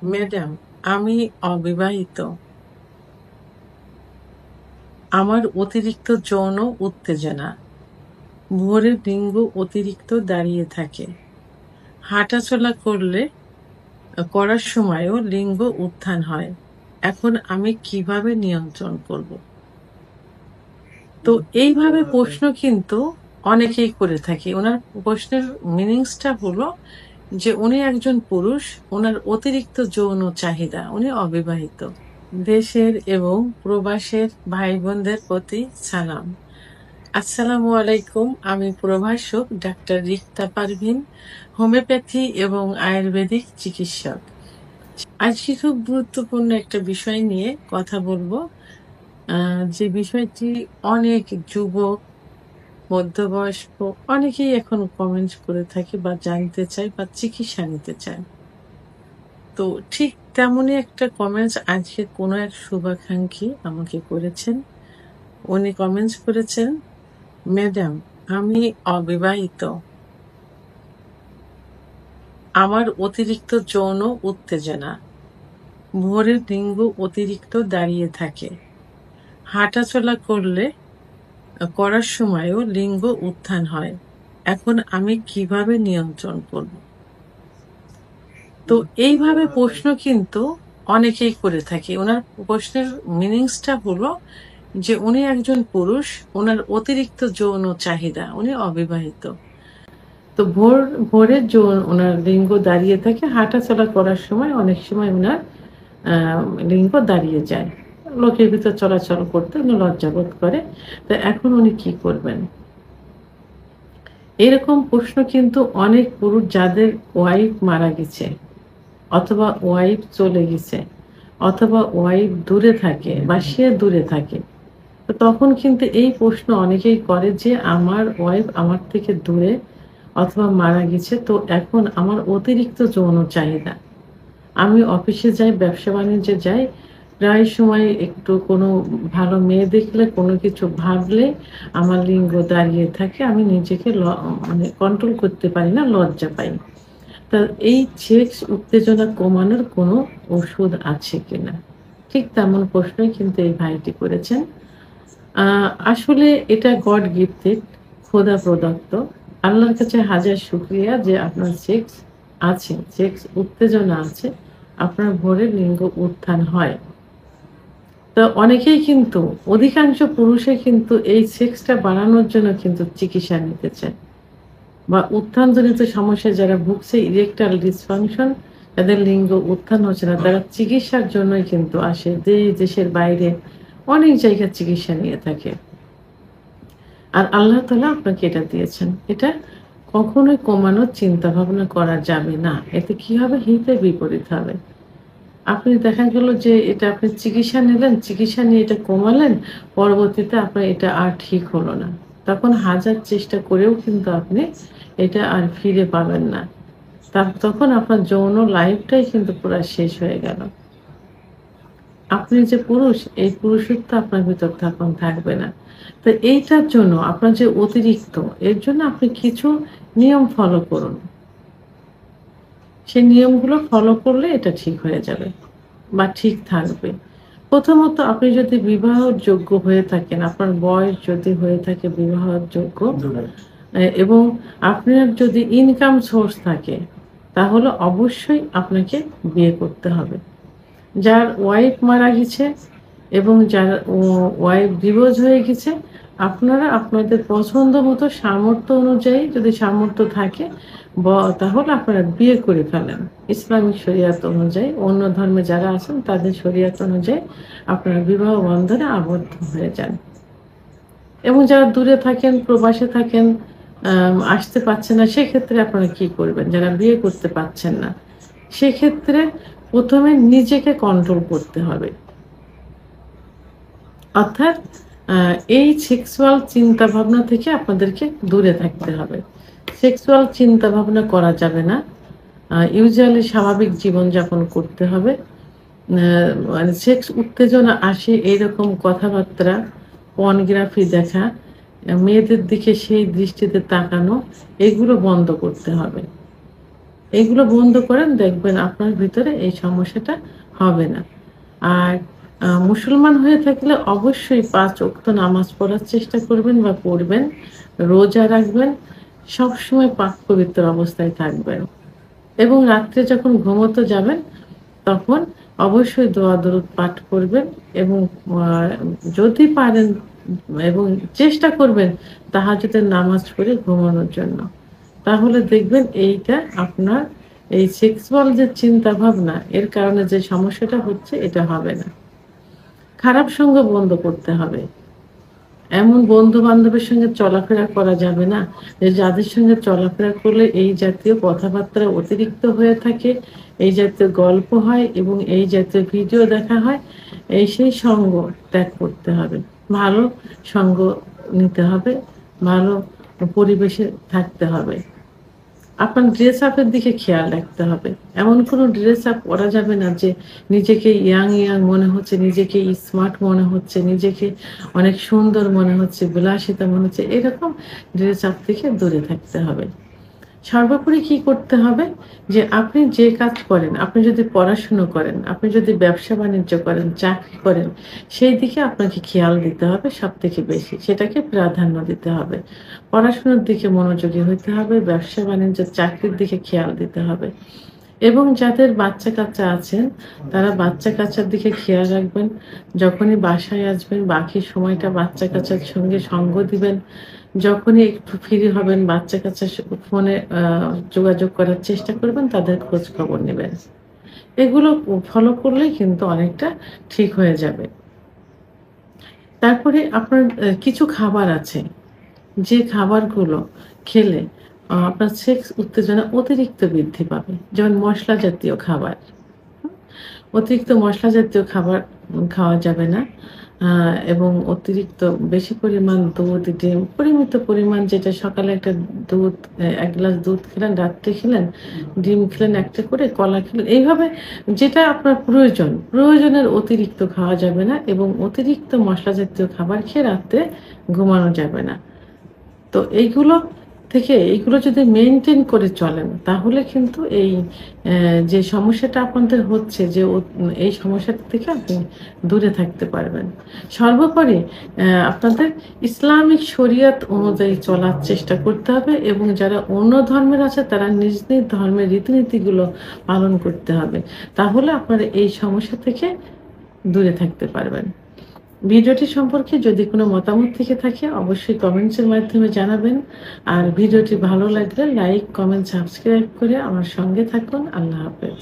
Madam, আমি অবিবাহিত। আমার অতিরিক্ত যৌন উত্তেজনা। ভোরের লিঙ্গ অতিরিক্ত দাঁড়িয়ে থাকে। হাঁটাচলা করার সময়ও লিঙ্গ উত্থান হয়। এখন আমি কিভাবে নিয়ন্ত্রণ করব? তো এইভাবে প্রশ্ন কিন্তু অনেকেই করে থাকে। ওনার প্রশ্নের মিনিংসটা হলো যে উনি একজন পুরুষ, ওনার অতিরিক্ত যৌন চাহিদা, উনি অবিবাহিত। দেশের এবং প্রবাসের ভাই বোনদের প্রতি সালাম। আসসালামু আলাইকুম। আমি প্রভাষক ডাক্তার রিক্তা পারভিন, হোমিওপ্যাথি এবং আয়ুর্বেদিক চিকিৎসক। আজকে খুব গুরুত্বপূর্ণ একটা বিষয় নিয়ে কথা বলবো, যে বিষয়টি অনেক যুবক, মধ্যবয়স্ক অনেকেই এখন কমেন্ট করে থাকে বা জানতে চায় বা চিকিৎসা নিতে চায়। তো ঠিক তেমনই একটা কমেন্টস আজকে কোনো এক শুভাকাঙ্ক্ষী আমাকে করেছেন। উনি কমেন্টস করেছেন, ম্যাডাম, আমি অবিবাহিত। আমার অতিরিক্ত যৌন উত্তেজনা। ভোরের লিঙ্গ অতিরিক্ত দাঁড়িয়ে থাকে। হাঁটাচলা করার সময়ও লিঙ্গ উত্থান হয়। এখন আমি কিভাবে নিয়ন্ত্রণ করব? তো এইভাবে প্রশ্ন কিন্তু অনেকেই করে থাকে। ওনার প্রশ্নের মিনিংসটা হলো যে উনি একজন পুরুষ, ওনার অতিরিক্ত যৌন চাহিদা, উনি অবিবাহিত। তো ভোরের ওনার লিঙ্গ দাঁড়িয়ে থাকে। হাঁটাচলা করার সময় অনেক সময় ওনার লিঙ্গ দাঁড়িয়ে যায়। লোকের ভিতর চলাচল করতে উনি লজ্জাবোধ করে। তো এখন উনি কি করবেন? এরকম প্রশ্ন কিন্তু অনেক পুরুষ যাদের ওয়াইফ মারা গেছে, অথবা ওয়াইফ চলে গেছে, অথবা ওয়াইফ দূরে থাকে বা সে দূরে থাকে, তো তখন কিন্তু এই প্রশ্ন অনেকেই করে যে আমার ওয়াইফ আমার থেকে দূরে অথবা মারা গেছে, তো এখন আমার অতিরিক্ত যৌন চাহিদা। আমি অফিসে যাই, ব্যবসা বাণিজ্যে যাই, প্রায় সময় একটু কোনো ভালো মেয়ে দেখলে, কোনো কিছু ভাবলে আমার লিঙ্গ দাঁড়িয়ে থাকে। আমি নিজেকে মানে কন্ট্রোল করতে পারি না, লজ্জা পাই। তা এই সেক্স উত্তেজনা কমানোর কোনো ওষুধ আছে কিনা? ঠিক তেমন প্রশ্নই কিন্তু এই ভাইটি করেছেন। আসলে এটা গড গিফটেড, খোদা প্রদত্ত। আল্লাহর কাছে হাজার শুকরিয়া যে আপনার সেক্স আছে, সেক্স উত্তেজনা আছে, আপনার ভোরে লিঙ্গ উত্থান হয়। তো অনেকেই কিন্তু, অধিকাংশ পুরুষে কিন্তু এই সেক্সটা বাড়ানোর জন্য কিন্তু চিকিৎসা নিতে চায়, বা উত্থানজনিত সমস্যায় যারা ভুগছে, ইরেকটাইল ডিসফাংশন, যাদের লিঙ্গ উত্থান হচ্ছে না, তারা চিকিৎসার জন্যই কিন্তু আসে। দেশের বাইরে অনেক জায়গায় চিকিৎসা নিয়ে থাকে। আর আল্লাহ তাআলা আপনাকে এটা দিয়েছেন। এটা কখনোই কমানোর চিন্তা ভাবনা করা যাবে না। এতে কি হবে? হিতে বিপরীত হবে। আপনি দেখা গেল যে এটা আপনি চিকিৎসা নিলেন, চিকিৎসা নিয়ে এটা কমালেন, পরবর্তীতে আপনার এটা আর ঠিক হলো না। তখন হাজার চেষ্টা করেও কিন্তু আপনি এটা আর ফিরে পাবেন না। তখন আপনার যৌন লাইফটাই কিন্তু পুরা শেষ হয়ে গেল। আপনি যে পুরুষ, এই পুরুষত্ব আপনার ভিতর তখন থাকবে না। তো এইটার জন্য আপনার যে অতিরিক্ত, এর জন্য আপনি কিছু নিয়ম ফলো করুন। সেই নিয়মগুলো ফলো করলে এটা ঠিক হয়ে যাবে বা ঠিক থাকবে। প্রথমত, আপনি যদি বিবাহের যোগ্য হয়ে থাকেন, আপনার বয়স যদি হয়ে থাকে বিবাহের যোগ্য, এবং আপনার যদি ইনকাম সোর্স থাকে, তাহলে অবশ্যই আপনাকে বিয়ে করতে হবে। যার ওয়াইফ মারা গেছে এবং যার ওয়াইফ ডিভোর্স হয়ে গেছে, আপনারা আপনাদের পছন্দ মতো সামর্থ্য অনুযায়ী, যদি সামর্থ্য থাকে, তাহলে আপনারা বিয়ে করে ফেলেন। ইসলামিক শরিয়াত অনুযায়ী, অন্য ধর্মে যারা আছেন তাদের শরিয়াত অনুযায়ী আপনারা বিবাহ বন্ধনে আবদ্ধ হয়ে যান। এবং যারা দূরে থাকেন, প্রবাসে থাকেন, আসতে পারছেন না, সেক্ষেত্রে আপনারা কি করবেন? যারা বিয়ে করতে পারছেন না, সেক্ষেত্রে প্রথমে নিজেকে কন্ট্রোল করতে হবে। অর্থাৎ এই সেক্সুয়াল চিন্তা ভাবনা থেকে আপনাদেরকে দূরে থাকতে হবে। সেক্সুয়াল চিন্তা ভাবনা করা যাবে না। ইউজুয়ালি স্বাভাবিক জীবনযাপন করতে হবে। মানে সেক্স উত্তেজনা আসে এইরকম কথাবার্তা, পর্নোগ্রাফি দেখা, মেয়েদের দিকে সেই দৃষ্টিতে তাকানো, এগুলো বন্ধ করতে হবে। এগুলো বন্ধ করেন, দেখবেন আপনার ভিতরে এই সমস্যাটা হবে না। আর মুসলমান হয়ে থাকলে অবশ্যই ৫ ওয়াক্ত নামাজ পড়ার চেষ্টা করবেন বা পড়বেন, রোজা রাখবেন, সবসময় পাক পবিত্র অবস্থায় থাকবেন এবং রাত্রে যখন ঘুমোতে যাবেন তখন অবশ্যই দোয়া দরুদ পাঠ করবেন এবং যদি পারেন এবং চেষ্টা করবেন তাহাজ্জুদের নামাজ পড়ে ঘুমানোর জন্য। তাহলে দেখবেন এইটা আপনার এই সেক্সুয়াল যে চিন্তা ভাবনা এর কারণে যে সমস্যাটা হচ্ছে এটা হবে না। খারাপ সঙ্গ বন্ধ করতে হবে। এমন বন্ধু-বান্ধবের সঙ্গে চলাফেরা করা যাবে না যে যাদের সঙ্গে চলাফেরা করলে এই জাতীয় কথাবার্তা অতিরিক্ত হয়ে থাকে, এই জাতীয় গল্প হয় এবং এই জাতীয় ভিডিও দেখা হয়। সেই সঙ্গ ত্যাগ করতে হবে। ভালো সঙ্গ নিতে হবে, ভালো পরিবেশে থাকতে হবে। আপনার ড্রেস আপের দিকে খেয়াল রাখতে হবে। এমন কোনো ড্রেস আপ পরা যাবে না যে নিজেকে ইয়াং মনে হচ্ছে, নিজেকে স্মার্ট মনে হচ্ছে, নিজেকে অনেক সুন্দর মনে হচ্ছে, বিলাসিতা মনে হচ্ছে। এরকম ড্রেস আপ থেকে দূরে থাকতে হবে। সর্বোপরি কি করতে হবে যে আপনি যে কাজ করেন, আপনি যদি পড়াশুনো করেন, আপনি যদি ব্যবসা-বাণিজ্য করেন, চাকরি করেন, সেই দিকে আপনাকে খেয়াল দিতে হবে সবথেকে বেশি। সেটাকে প্রাধান্য দিতে হবে। পড়াশোনার দিকে মনোযোগী হইতে হবে, ব্যবসা-বাণিজ্য, চাকরির দিকে খেয়াল দিতে হবে। এবং যাদের বাচ্চা-কাচ্চা আছেন, তারা বাচ্চা-কাচ্চার দিকে খেয়াল রাখবেন। যখনই বাসায় আসবেন, বাকি সময়টা বাচ্চা-কাচ্চার সঙ্গে সঙ্গ দিবেন। যখনই একটু ফ্রি হবেন, বাচ্চা-কাচ্চার ফোনে যোগাযোগ করার চেষ্টা করবেন, তাদের খোঁজ খবর নিবেন। এগুলো ফলো করলেই কিন্তু অনেকটা ঠিক হয়ে যাবে। তারপরে আপনার কিছু খাবার আছে, যে খাবারগুলো খেলে আপনার সেক্স উত্তেজনা অতিরিক্ত বৃদ্ধি পাবে। যেমন মসলা জাতীয় খাবার। অতিরিক্ত মসলা জাতীয় খাবার খাওয়া যাবে না। এবং অতিরিক্ত বেশি পরিমাণ দুধ, ডিম, পরিমিত পরিমাণ যেটা সকালে একটা দুধ ১ গ্লাস দুধ খেলেন, রাত্রে খেলেন, ডিম খেলেন ১ টা করে, কলা খেলেন। এইভাবে যেটা আপনার প্রয়োজন, প্রয়োজনের অতিরিক্ত খাওয়া যাবে না এবং অতিরিক্ত মসলা জাতীয় খাবার খেয়ে রাত্রে ঘুমানো যাবে না। তো এইগুলো যদি মেইনটেইন করে চলেন তাহলে কিন্তু এই যে সমস্যাটা আপনাদের হচ্ছে যে এই সমস্যাটা থেকে আপনি দূরে থাকতে পারবেন। সর্বোপরি আপনাদের ইসলামিক শরিয়ত অনুযায়ী চলার চেষ্টা করতে হবে এবং যারা অন্য ধর্মের আছে তারা নিজ নিজ ধর্মের রীতিনীতিগুলো পালন করতে হবে। তাহলে আপনারা এই সমস্যা থেকে দূরে থাকতে পারবেন। ভিডিওটি সম্পর্কে যদি কোনো মতামত থেকে থাকে অবশ্যই কমেন্টসের মাধ্যমে জানাবেন। আর ভিডিওটি ভালো লাগলে লাইক, কমেন্ট, সাবস্ক্রাইব করে আমার সঙ্গে থাকুন। আল্লাহ হাফেজ।